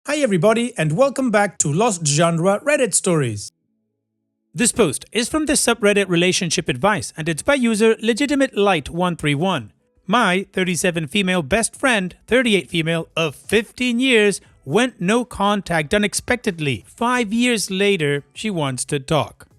Hi everybody and welcome back to Lost Genre Reddit Stories. This post is from the subreddit Relationship Advice and it's by user LegitimateLight131. My 37 female best friend, 38 female of 15 years, went no contact unexpectedly. 5 years later, she wants to talk.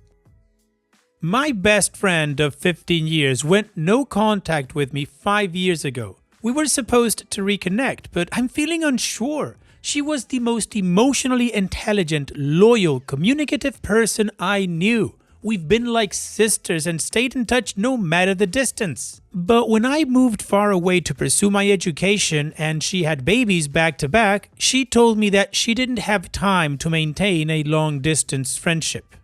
My best friend of 15 years went no contact with me 5 years ago. We were supposed to reconnect, but I'm feeling unsure. She was the most emotionally intelligent, loyal, communicative person I knew. We've been like sisters and stayed in touch no matter the distance. But when I moved far away to pursue my education and she had babies back to back, she told me that she didn't have time to maintain a long-distance friendship.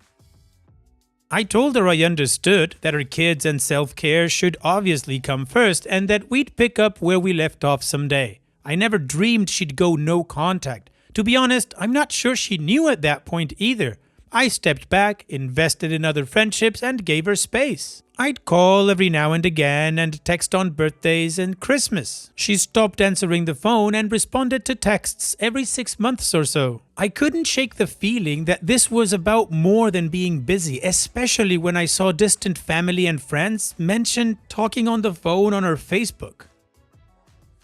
I told her I understood that her kids and self-care should obviously come first and that we'd pick up where we left off someday. I never dreamed she'd go no contact. To be honest, I'm not sure she knew at that point either. I stepped back, invested in other friendships, and gave her space. I'd call every now and again and text on birthdays and Christmas. She stopped answering the phone and responded to texts every 6 months or so. I couldn't shake the feeling that this was about more than being busy, especially when I saw distant family and friends mention talking on the phone on her Facebook.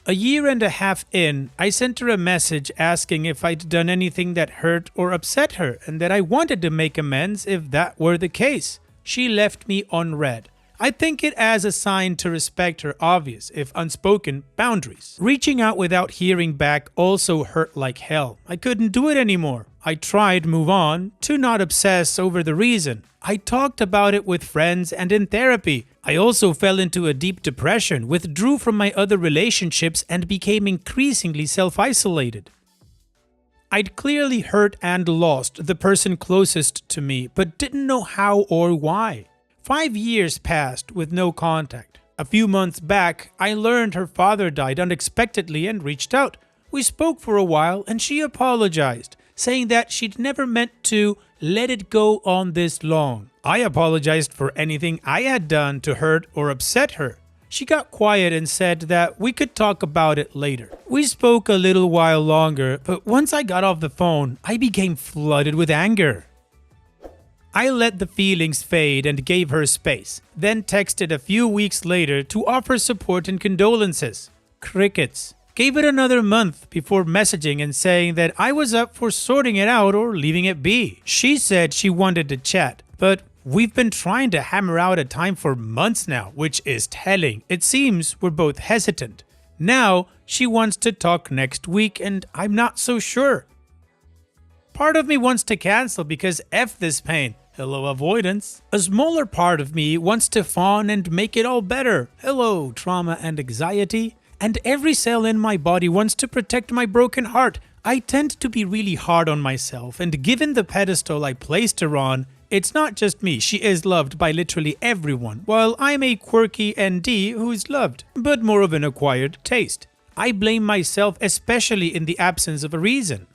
A year and a half in, I sent her a message asking if I'd done anything that hurt or upset her and that I wanted to make amends if that were the case. She left me unread. I think it as a sign to respect her obvious, if unspoken, boundaries. Reaching out without hearing back also hurt like hell. I couldn't do it anymore. I tried move on, to not obsess over the reason. I talked about it with friends and in therapy. I also fell into a deep depression, withdrew from my other relationships, and became increasingly self-isolated. I'd clearly hurt and lost the person closest to me, but didn't know how or why. 5 years passed with no contact. A few months back, I learned her father died unexpectedly and reached out. We spoke for a while and she apologized, saying that she'd never meant to let it go on this long. I apologized for anything I had done to hurt or upset her. She got quiet and said that we could talk about it later. We spoke a little while longer, but once I got off the phone, I became flooded with anger. I let the feelings fade and gave her space, then texted a few weeks later to offer support and condolences. Crickets. Gave it another month before messaging and saying that I was up for sorting it out or leaving it be. She said she wanted to chat, but we've been trying to hammer out a time for months now, which is telling. It seems we're both hesitant. Now she wants to talk next week and I'm not so sure. Part of me wants to cancel because F this pain. Hello, avoidance. A smaller part of me wants to fawn and make it all better. Hello, trauma and anxiety. And every cell in my body wants to protect my broken heart. I tend to be really hard on myself, and given the pedestal I placed her on, it's not just me, she is loved by literally everyone, while I'm a quirky ND who's loved, but more of an acquired taste. I blame myself, especially in the absence of a reason.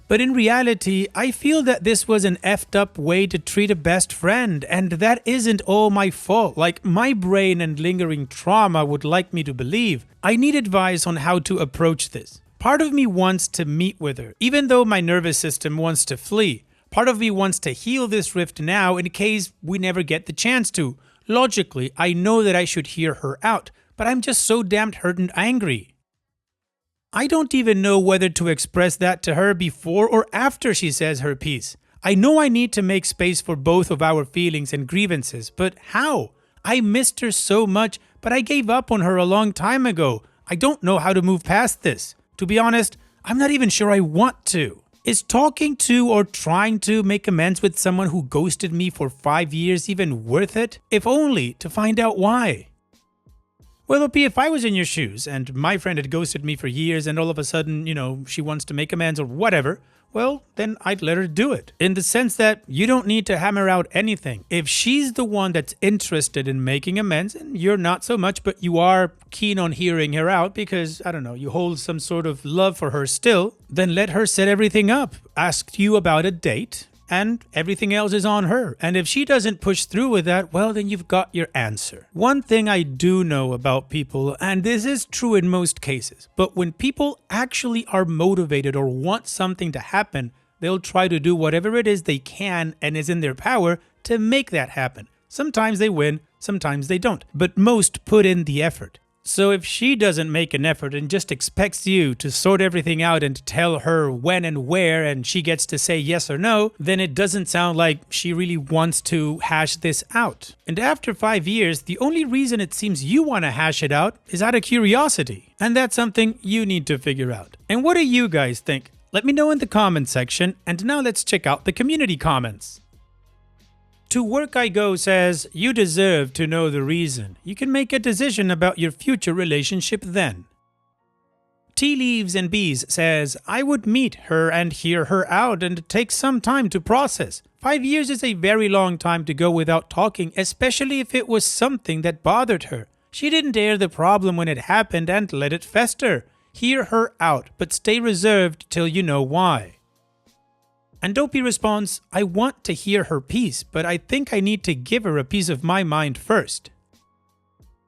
But in reality, I feel that this was an effed up way to treat a best friend, and that isn't all my fault, like my brain and lingering trauma would like me to believe. I need advice on how to approach this. Part of me wants to meet with her, even though my nervous system wants to flee. Part of me wants to heal this rift now in case we never get the chance to. Logically, I know that I should hear her out, but I'm just so damned hurt and angry. I don't even know whether to express that to her before or after she says her piece. I know I need to make space for both of our feelings and grievances, but how? I missed her so much, but I gave up on her a long time ago. I don't know how to move past this. To be honest, I'm not even sure I want to. Is talking to or trying to make amends with someone who ghosted me for 5 years even worth it? If only to find out why. Well, OP, if I was in your shoes and my friend had ghosted me for years and all of a sudden, she wants to make amends or whatever, well, then I'd let her do it. In the sense that you don't need to hammer out anything. If she's the one that's interested in making amends, and you're not so much, but you are keen on hearing her out because, I don't know, you hold some sort of love for her still, then let her set everything up. Ask you about a date, and everything else is on her. And if she doesn't push through with that, well, then you've got your answer. One thing I do know about people, and this is true in most cases, but when people actually are motivated or want something to happen, they'll try to do whatever it is they can and is in their power to make that happen. Sometimes they win, sometimes they don't, but most put in the effort. So if she doesn't make an effort and just expects you to sort everything out and tell her when and where and she gets to say yes or no, then it doesn't sound like she really wants to hash this out. And after 5 years, the only reason it seems you want to hash it out is out of curiosity. And that's something you need to figure out. And what do you guys think? Let me know in the comment section. And now let's check out the community comments. To Work I Go says, you deserve to know the reason. You can make a decision about your future relationship then. Tea Leaves and Bees says, I would meet her and hear her out and take some time to process. 5 years is a very long time to go without talking, especially if it was something that bothered her. She didn't air the problem when it happened and let it fester. Hear her out, but stay reserved till you know why. And Dopey responds, I want to hear her piece, but I think I need to give her a piece of my mind first.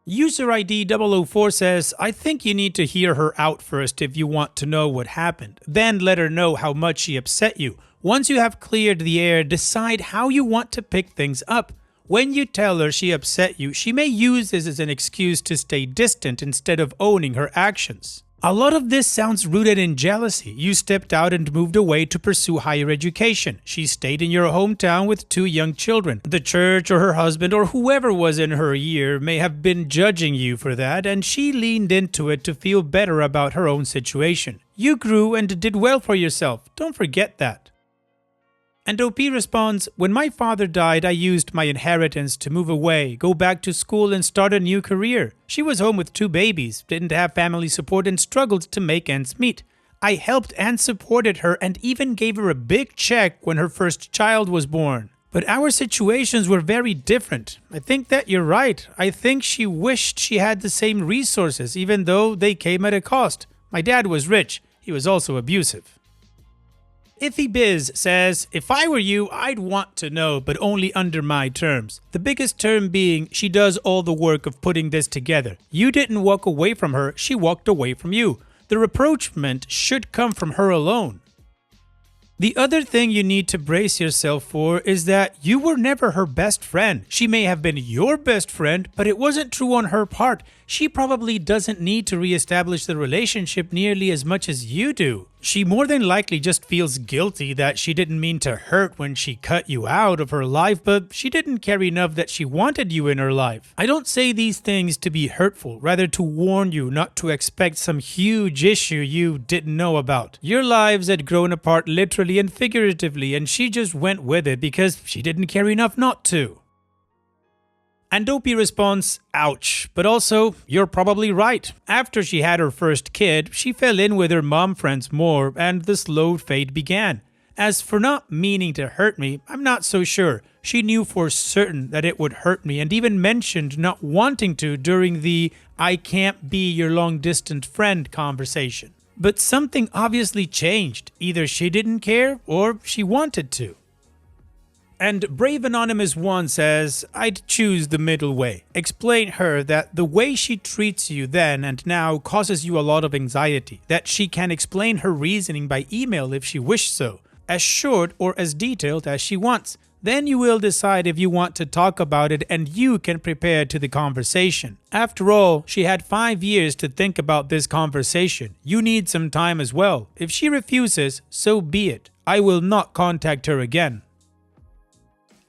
User ID 004 says, I think you need to hear her out first if you want to know what happened. Then let her know how much she upset you. Once you have cleared the air, decide how you want to pick things up. When you tell her she upset you, she may use this as an excuse to stay distant instead of owning her actions. A lot of this sounds rooted in jealousy. You stepped out and moved away to pursue higher education. She stayed in your hometown with 2 young children. The church or her husband or whoever was in her ear may have been judging you for that, and she leaned into it to feel better about her own situation. You grew and did well for yourself. Don't forget that. And OP responds, when my father died, I used my inheritance to move away, go back to school and start a new career. She was home with 2 babies, didn't have family support and struggled to make ends meet. I helped and supported her and even gave her a big check when her first child was born. But our situations were very different. I think that you're right. I think she wished she had the same resources, even though they came at a cost. My dad was rich. He was also abusive. Iffy Biz says, if I were you, I'd want to know, but only under my terms. The biggest term being, she does all the work of putting this together. You didn't walk away from her, she walked away from you. The reproachment should come from her alone. The other thing you need to brace yourself for is that you were never her best friend. She may have been your best friend, but it wasn't true on her part. She probably doesn't need to reestablish the relationship nearly as much as you do. She more than likely just feels guilty that she didn't mean to hurt when she cut you out of her life, but she didn't care enough that she wanted you in her life. I don't say these things to be hurtful, rather to warn you not to expect some huge issue you didn't know about. Your lives had grown apart literally and figuratively, and she just went with it because she didn't care enough not to. And Dopey responds, ouch, but also, you're probably right. After she had her first kid, she fell in with her mom friends more, and the slow fade began. As for not meaning to hurt me, I'm not so sure. She knew for certain that it would hurt me and even mentioned not wanting to during the I can't be your long-distance friend conversation. But something obviously changed. Either she didn't care or she wanted to. And Brave Anonymous 1 says, I'd choose the middle way. Explain her that the way she treats you then and now causes you a lot of anxiety, that she can explain her reasoning by email if she wishes so, as short or as detailed as she wants. Then you will decide if you want to talk about it and you can prepare to the conversation. After all, she had 5 years to think about this conversation. You need some time as well. If she refuses, so be it. I will not contact her again.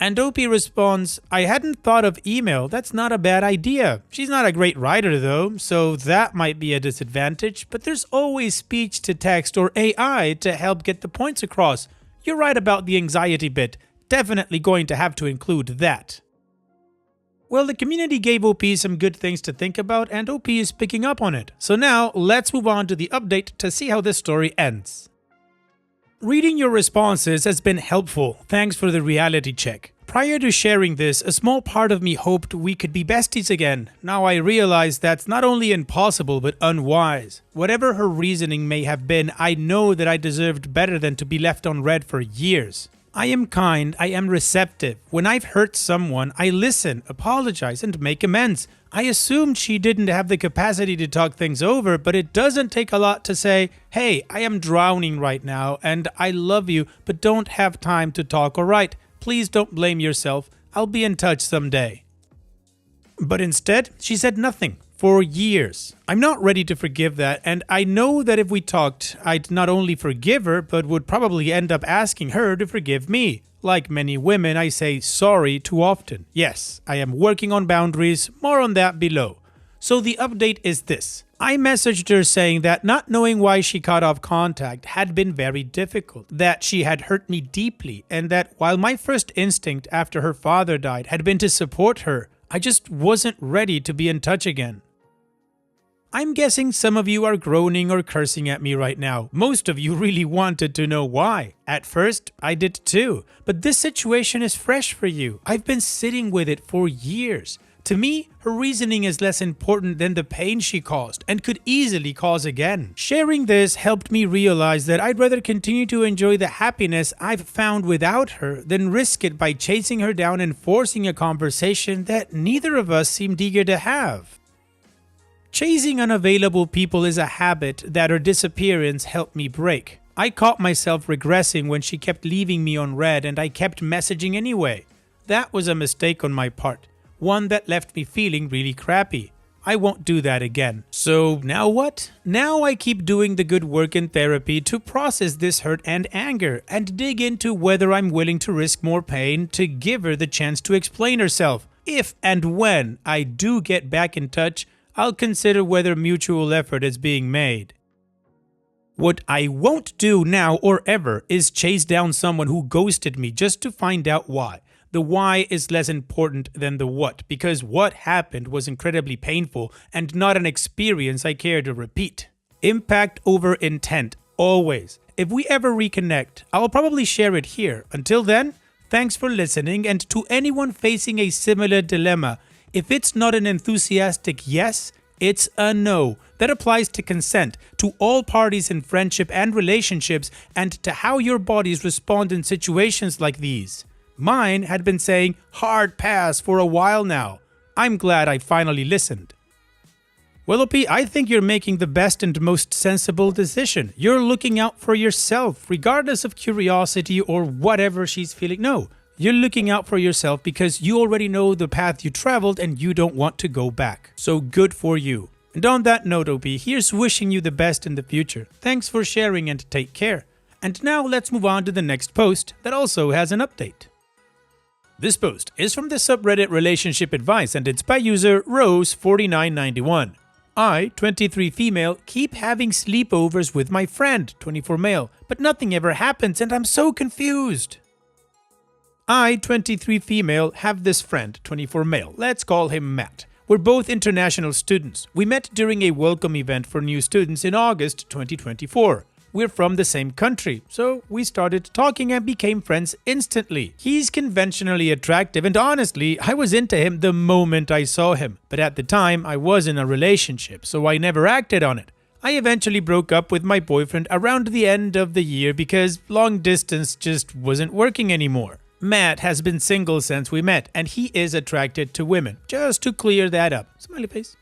And Opie responds, I hadn't thought of email, that's not a bad idea. She's not a great writer though, so that might be a disadvantage, but there's always speech to text or AI to help get the points across. You're right about the anxiety bit, definitely going to have to include that. Well, the community gave OP some good things to think about and OP is picking up on it. So now, let's move on to the update to see how this story ends. Reading your responses has been helpful, thanks for the reality check. Prior to sharing this, a small part of me hoped we could be besties again. Now I realize that's not only impossible but unwise. Whatever her reasoning may have been, I know that I deserved better than to be left on red for years. I am kind, I am receptive. When I've hurt someone, I listen, apologize, and make amends. I assumed she didn't have the capacity to talk things over, but it doesn't take a lot to say, hey, I am drowning right now, and I love you, but don't have time to talk or write. Please don't blame yourself. I'll be in touch someday. But instead, she said nothing. For years. I'm not ready to forgive that, and I know that if we talked, I'd not only forgive her, but would probably end up asking her to forgive me. Like many women, I say sorry too often. Yes, I am working on boundaries, more on that below. So the update is this. I messaged her saying that not knowing why she cut off contact had been very difficult, that she had hurt me deeply, and that while my first instinct after her father died had been to support her, I just wasn't ready to be in touch again. I'm guessing some of you are groaning or cursing at me right now. Most of you really wanted to know why. At first, I did too. But this situation is fresh for you. I've been sitting with it for years. To me, her reasoning is less important than the pain she caused and could easily cause again. Sharing this helped me realize that I'd rather continue to enjoy the happiness I've found without her than risk it by chasing her down and forcing a conversation that neither of us seemed eager to have. Chasing unavailable people is a habit that her disappearance helped me break. I caught myself regressing when she kept leaving me on read and I kept messaging anyway. That was a mistake on my part, one that left me feeling really crappy. I won't do that again. So now what? Now I keep doing the good work in therapy to process this hurt and anger and dig into whether I'm willing to risk more pain to give her the chance to explain herself. If and when I do get back in touch, I'll consider whether mutual effort is being made. What I won't do now or ever is chase down someone who ghosted me just to find out why. The why is less important than the what, because what happened was incredibly painful and not an experience I care to repeat. Impact over intent, always. If we ever reconnect, I'll probably share it here. Until then, thanks for listening, and to anyone facing a similar dilemma, if it's not an enthusiastic yes, it's a no. That applies to consent, to all parties in friendship and relationships, and to how your bodies respond in situations like these. Mine had been saying hard pass for a while now. I'm glad I finally listened. Well, OP, I think you're making the best and most sensible decision. You're looking out for yourself, regardless of curiosity or whatever she's feeling. No. You're looking out for yourself because you already know the path you traveled and you don't want to go back. So good for you. And on that note, OP, here's wishing you the best in the future. Thanks for sharing and take care. And now let's move on to the next post that also has an update. This post is from the subreddit Relationship Advice and it's by user Rose4991. I, 23 female, keep having sleepovers with my friend, 24 male, but nothing ever happens and I'm so confused. I, 23 female, have this friend, 24 male. Let's call him Matt. We're both international students. We met during a welcome event for new students in August 2024. We're from the same country, so we started talking and became friends instantly. He's conventionally attractive and honestly, I was into him the moment I saw him. But at the time, I was in a relationship, so I never acted on it. I eventually broke up with my boyfriend around the end of the year because long distance just wasn't working anymore. Matt has been single since we met, and he is attracted to women. Just to clear that up. Smiley face.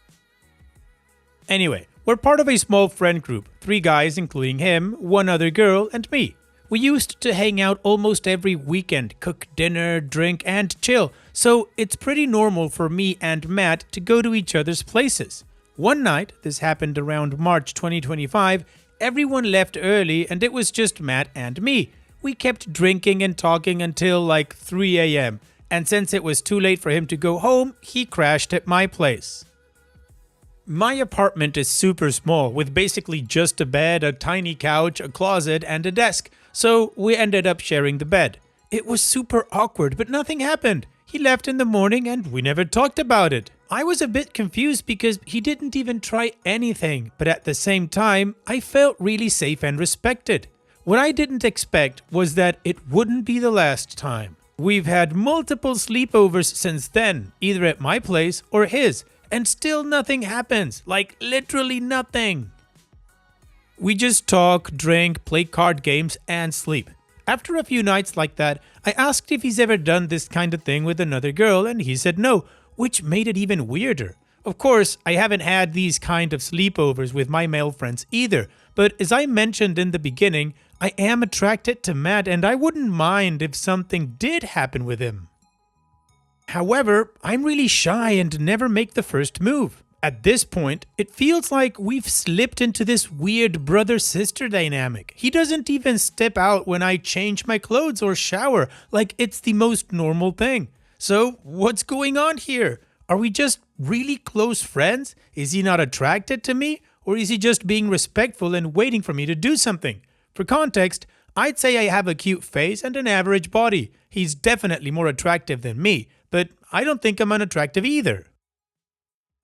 Anyway, we're part of a small friend group. 3 guys including him, 1 other girl, and me. We used to hang out almost every weekend, cook dinner, drink, and chill. So it's pretty normal for me and Matt to go to each other's places. One night, this happened around March 2025, everyone left early and it was just Matt and me. We kept drinking and talking until like 3 a.m. And since it was too late for him to go home, he crashed at my place. My apartment is super small with basically just a bed, a tiny couch, a closet, and a desk. So we ended up sharing the bed. It was super awkward, but nothing happened. He left in the morning and we never talked about it. I was a bit confused because he didn't even try anything, but at the same time, I felt really safe and respected. What I didn't expect was that it wouldn't be the last time. We've had multiple sleepovers since then, either at my place or his, and still nothing happens, like literally nothing. We just talk, drink, play card games, and sleep. After a few nights like that, I asked if he's ever done this kind of thing with another girl, and he said no, which made it even weirder. Of course, I haven't had these kind of sleepovers with my male friends either, but as I mentioned in the beginning, I am attracted to Matt and I wouldn't mind if something did happen with him. However, I'm really shy and never make the first move. At this point, it feels like we've slipped into this weird brother-sister dynamic. He doesn't even step out when I change my clothes or shower, like it's the most normal thing. So, what's going on here? Are we just really close friends? Is he not attracted to me? Or is he just being respectful and waiting for me to do something? For context, I'd say I have a cute face and an average body. He's definitely more attractive than me, but I don't think I'm unattractive either.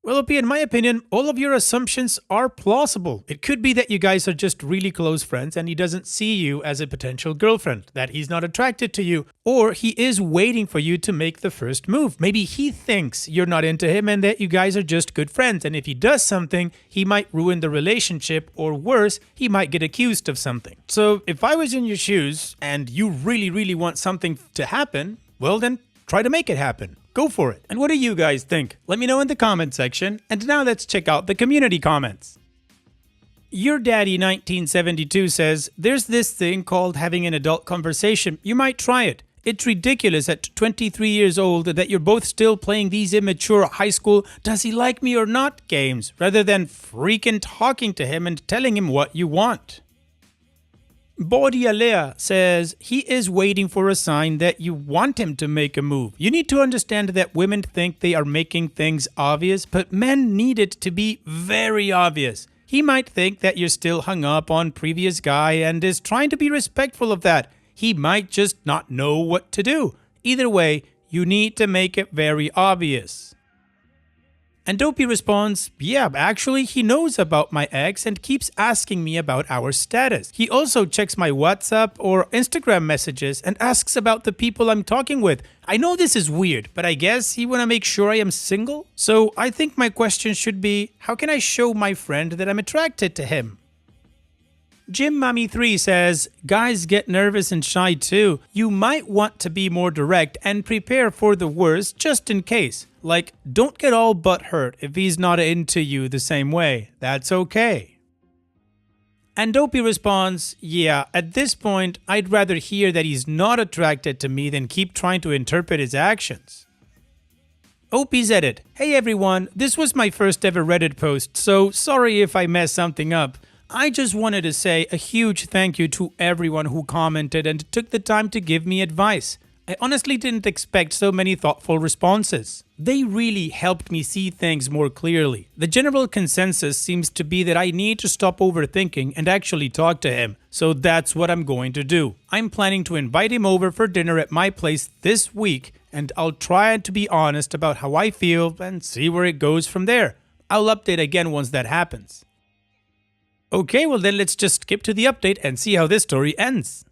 Well, Opie, in my opinion, all of your assumptions are plausible. It could be that you guys are just really close friends and he doesn't see you as a potential girlfriend, that he's not attracted to you, or he is waiting for you to make the first move. Maybe he thinks you're not into him and that you guys are just good friends, and if he does something, he might ruin the relationship, or worse, he might get accused of something. So if I was in your shoes and you really want something to happen, well then, try to make it happen. Go for it. And what do you guys think? Let me know in the comment section. And now let's check out the community comments. Your Daddy 1972 says, there's this thing called having an adult conversation. You might try it. It's ridiculous at 23 years old that you're both still playing these immature high school does he like me or not games, rather than freaking talking to him and telling him what you want. Baudialea says he is waiting for a sign that you want him to make a move. You need to understand that women think they are making things obvious, but men need it to be very obvious. He might think that you're still hung up on previous guy and is trying to be respectful of that. He might just not know what to do. Either way, you need to make it very obvious. And Dopey responds, yeah, actually he knows about my ex and keeps asking me about our status. He also checks my WhatsApp or Instagram messages and asks about the people I'm talking with. I know this is weird, but I guess he wanna make sure I am single? So I think my question should be, how can I show my friend that I'm attracted to him? Jim Mommy 3 says, guys get nervous and shy too. You might want to be more direct and prepare for the worst just in case. Like, don't get all butthurt if he's not into you the same way. That's okay. And Dopey responds, yeah, at this point, I'd rather hear that he's not attracted to me than keep trying to interpret his actions. Opie's edit. Hey everyone, this was my first ever Reddit post, so sorry if I messed something up. I just wanted to say a huge thank you to everyone who commented and took the time to give me advice. I honestly didn't expect so many thoughtful responses. They really helped me see things more clearly. The general consensus seems to be that I need to stop overthinking and actually talk to him, so that's what I'm going to do. I'm planning to invite him over for dinner at my place this week, and I'll try to be honest about how I feel and see where it goes from there. I'll update again once that happens. Okay, well then let's just skip to the update and see how this story ends.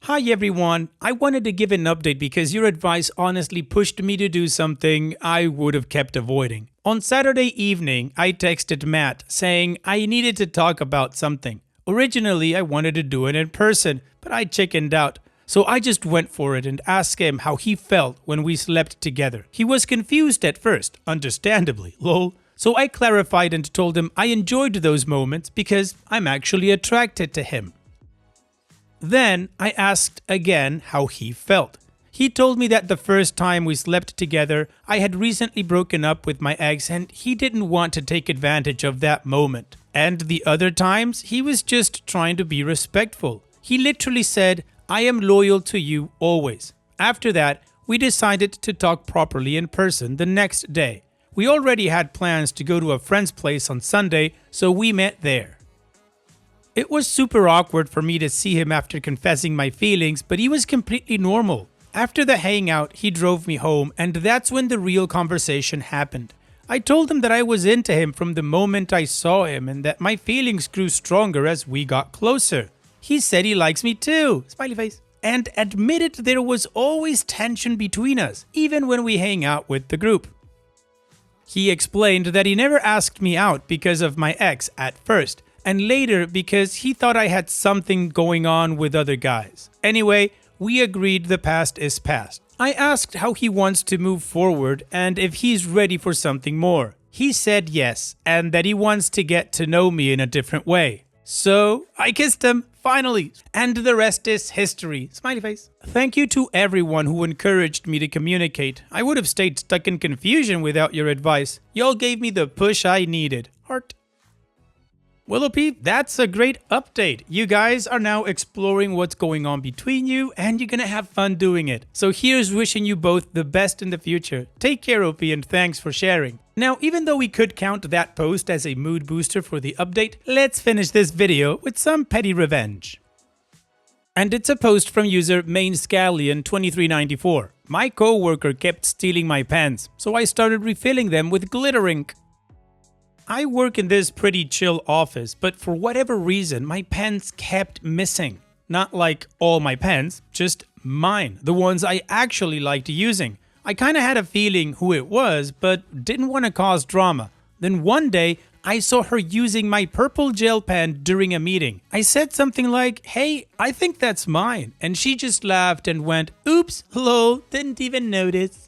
Hi everyone, I wanted to give an update because your advice honestly pushed me to do something I would have kept avoiding. On Saturday evening, I texted Matt saying I needed to talk about something. Originally, I wanted to do it in person, but I chickened out. So I just went for it and asked him how he felt when we slept together. He was confused at first, understandably, lol. So I clarified and told him I enjoyed those moments because I'm actually attracted to him. Then I asked again how he felt. He told me that the first time we slept together, I had recently broken up with my ex and he didn't want to take advantage of that moment. And the other times, he was just trying to be respectful. He literally said, I am loyal to you always. After that, we decided to talk properly in person the next day. We already had plans to go to a friend's place on Sunday, so we met there. It was super awkward for me to see him after confessing my feelings, but he was completely normal. After the hangout, he drove me home, and that's when the real conversation happened. I told him that I was into him from the moment I saw him and that my feelings grew stronger as we got closer. He said he likes me too, smiley face, and admitted there was always tension between us, even when we hang out with the group. He explained that he never asked me out because of my ex at first, and later because he thought I had something going on with other guys. Anyway, we agreed the past is past. I asked how he wants to move forward and if he's ready for something more. He said yes, and that he wants to get to know me in a different way. So I kissed him, finally, and the rest is history. Smiley face. Thank you to everyone who encouraged me to communicate. I would have stayed stuck in confusion without your advice. Y'all gave me the push I needed. Heart. Willow Peep, that's a great update. You guys are now exploring what's going on between you, and you're gonna have fun doing it. So here's wishing you both the best in the future. Take care, OP, and thanks for sharing. Now, even though we could count that post as a mood booster for the update, let's finish this video with some petty revenge. And it's a post from user MainScallion2394. My coworker kept stealing my pens, so I started refilling them with glitter ink. I work in this pretty chill office, but for whatever reason, my pens kept missing. Not like all my pens, just mine, the ones I actually liked using. I kinda had a feeling who it was, but didn't want to cause drama. Then one day, I saw her using my purple gel pen during a meeting. I said something like, "Hey, I think that's mine." And she just laughed and went, "Oops, lol, didn't even notice."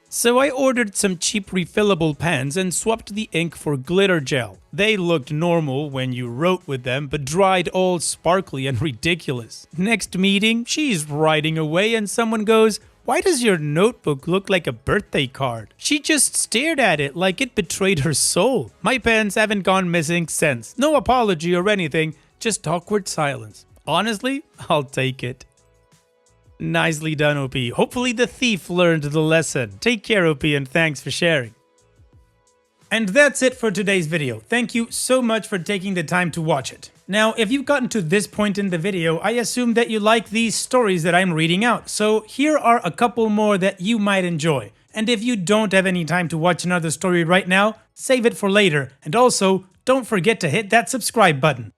So I ordered some cheap refillable pens and swapped the ink for glitter gel. They looked normal when you wrote with them, but dried all sparkly and ridiculous. Next meeting, she's writing away and someone goes, "Why does your notebook look like a birthday card?" She just stared at it like it betrayed her soul. My pens haven't gone missing since. No apology or anything, just awkward silence. Honestly, I'll take it. Nicely done, OP. Hopefully the thief learned the lesson. Take care, OP, and thanks for sharing. And that's it for today's video. Thank you so much for taking the time to watch it. Now, if you've gotten to this point in the video, I assume that you like these stories that I'm reading out. So here are a couple more that you might enjoy. And if you don't have any time to watch another story right now, save it for later. And also, don't forget to hit that subscribe button.